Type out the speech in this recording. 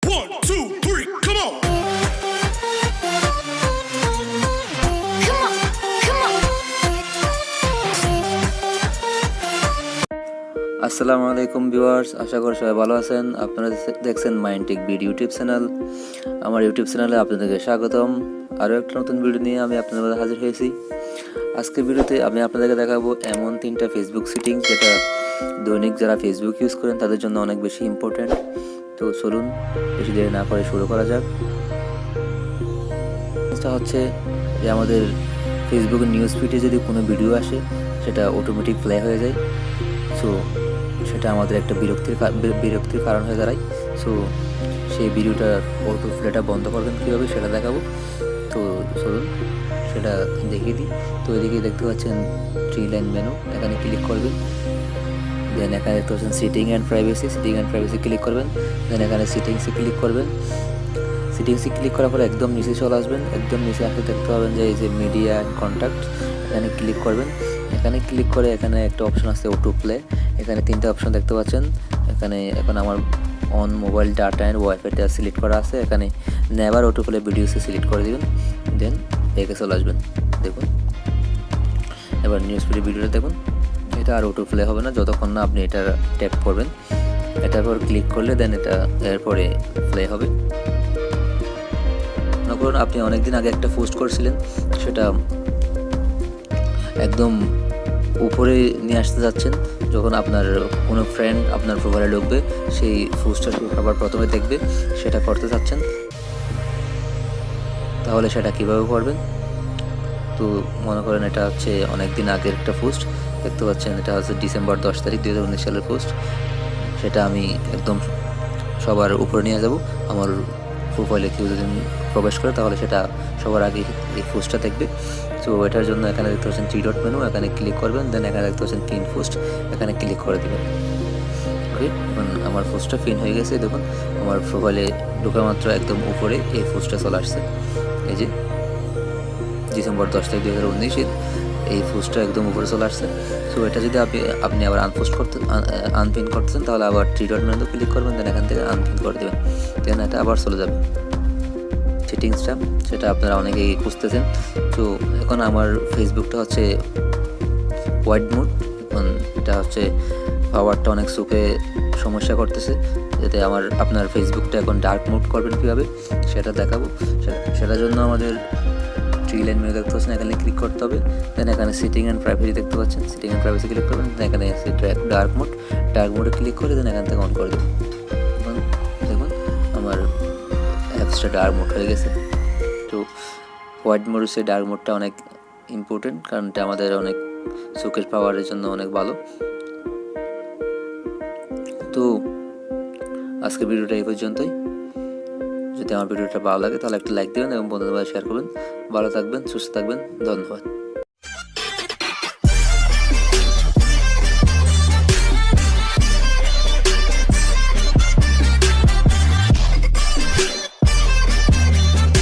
1, 2, 3, come on. আসসালামু আলাইকুম viewers, আশা করি সবাই ভালো আছেন। আপনারা দেখছেন mine tech BD YouTube channel. আমার ইউটিউব চ্যানেলে আপনাদেরকে স্বাগতম। আরও একটা নতুন ভিডিও নিয়ে আমি আপনাদের মাঝে হাজির হয়েছি। আজকের ভিডিওতে আমি আপনাদেরকে দেখাবো এমন 3টা ফেসবুক সেটিংস যেটা দৈনিক যারা ফেসবুক ইউজ করেন তাদের জন্য অনেক বেশি ইম্পর্ট্যান্ট। তো চলুন বেশি দেরি না করে শুরু করা যাক। এটা হচ্ছে যে আমাদের ফেসবুকের নিউজ ফিডে যদি কোনো ভিডিও আসে সেটা অটোমেটিক প্লে হয়ে যায়। সো সেটা আমাদের একটা বিরক্তির কারণ হয়ে দাঁড়ায়। সো সেই ভিডিওটার অটো প্লেটা বন্ধ করবেন কীভাবে সেটা দেখাবো। তো চলুন সেটা দেখিয়ে দিই। তো এদিকে দেখতে পাচ্ছেন 3 লাইন মেনু, এখানে ক্লিক করবেন। দেন এখানে দেখতে পাচ্ছেন সিটিং অ্যান্ড প্রাইভেসি ক্লিক করবেন। দেন এখানে সিটিংসে ক্লিক করবেন। সিটিংসে ক্লিক করার পরে একদম নিচে চলে আসবেন। একদম নিচে আসলে দেখতে পাবেন যে এই যে মিডিয়া অ্যান্ড কন্ট্যাক্ট, এখানে ক্লিক করবেন। এখানে ক্লিক করে এখানে একটা অপশন আছে অটো প্লে। এখানে 3টা অপশন দেখতে পাচ্ছেন। এখানে এখন আমার অন মোবাইল ডাটা অ্যান্ড ওয়াইফাইটা সিলেক্ট করা আছে। এখানে নেভার অটো প্লে ভিডিওসে সিলেক্ট করে দিবেন। দেন একে চলে আসবেন। দেখুন এবার নিউজ ফিডে ভিডিওটা দেখুন। এটা আর অটো প্লে হবে না যতক্ষণ না আপনি এটা ট্যাপ করবেন। এটার পর ক্লিক করলে দেন এটা এরপরে প্লে হবে। মনে করুন আপনি অনেকদিন আগে একটা পোস্ট করেছিলেন, সেটা একদম উপরে নিয়ে আসতে যাচ্ছেন। যখন আপনার কোনো ফ্রেন্ড আপনার প্রোফাইলে ঢুকবে, সেই পোস্টটা সবার প্রথমে দেখবে, সেটা করতে চাচ্ছেন, তাহলে সেটা কীভাবে করবেন? তো মনে করেন এটা হচ্ছে অনেক দিন আগের একটা পোস্ট দেখতে পাচ্ছেন। এটা হচ্ছে ডিসেম্বর 10 তারিখ 2019 সালের পোস্ট। সেটা আমি একদম সবার উপরে নিয়ে যাব। আমার প্রোফাইলে কেউ যদি প্রবেশ করে তাহলে সেটা সবার আগে এই পোস্টটা দেখবে। তো এটার জন্য এখানে দেখতে পাচ্ছেন 3 ডট মেনু, এখানে ক্লিক করবেন। দেন এখানে দেখতে পাচ্ছেন পিন পোস্ট, এখানে ক্লিক করে দেবেন। ওকে, এখন আমার পোস্টটা পিন হয়ে গেছে। দেখুন আমার প্রোফাইলে ঢোকা মাত্র একদম উপরে এই পোস্টটা চলে আসছে। এই যে ডিসেম্বর 10 তারিখ 2019 এই পোস্টটা একদম উপরে চলে আসছে। সো এটা যদি আপনি আবার আনপিন করতেছেন তাহলে আবার 3 ডট মেনু ক্লিক করবেন। দেন এখান থেকে আনপিন করে দেবেন। দেন এটা আবার চলে যাবে সেটিংসটা, সেটা আপনারা অনেকেই খুঁজতেছেন। তো এখন আমার ফেসবুকটা হচ্ছে হোয়াইট মোড। এখন এটা হচ্ছে পাওয়ারটা অনেক চোখে সমস্যা করতেছে, যাতে আপনার ফেসবুকটা এখন ডার্ক মোড করবেন কীভাবে সেটা দেখাবো। সেটার জন্য আমাদের 3 লাইন মেনু দেখতে পাচ্ছেন, এখানে ক্লিক করতে হবে। দেন এখানে সিটিং অ্যান্ড প্রাইভেসি দেখতে পাচ্ছেন, সিটিং অ্যান্ড প্রাইভেসি ক্লিক করবেন। দেন এখানে ডার্ক মোডে ক্লিক করে দেন এখান থেকে অন করে দেবেন। দেখুন আমার অ্যাপসটা ডার্ক মোড হয়ে গেছে। তো হোয়াইট মোড হচ্ছে ডার্ক মোডটা অনেক ইম্পর্টেন্ট, কারণ এটা আমাদের অনেক চোখের পাওয়ারের জন্য অনেক ভালো। তো আজকের ভিডিওটা এই পর্যন্তই। যদি আমার ভিডিওটা ভালো লাগে তাহলে একটা লাইক দেবেন এবং বন্ধুদের মাঝে শেয়ার করবেন। ভালো থাকবেন, সুস্থ থাকবেন, ধন্যবাদ।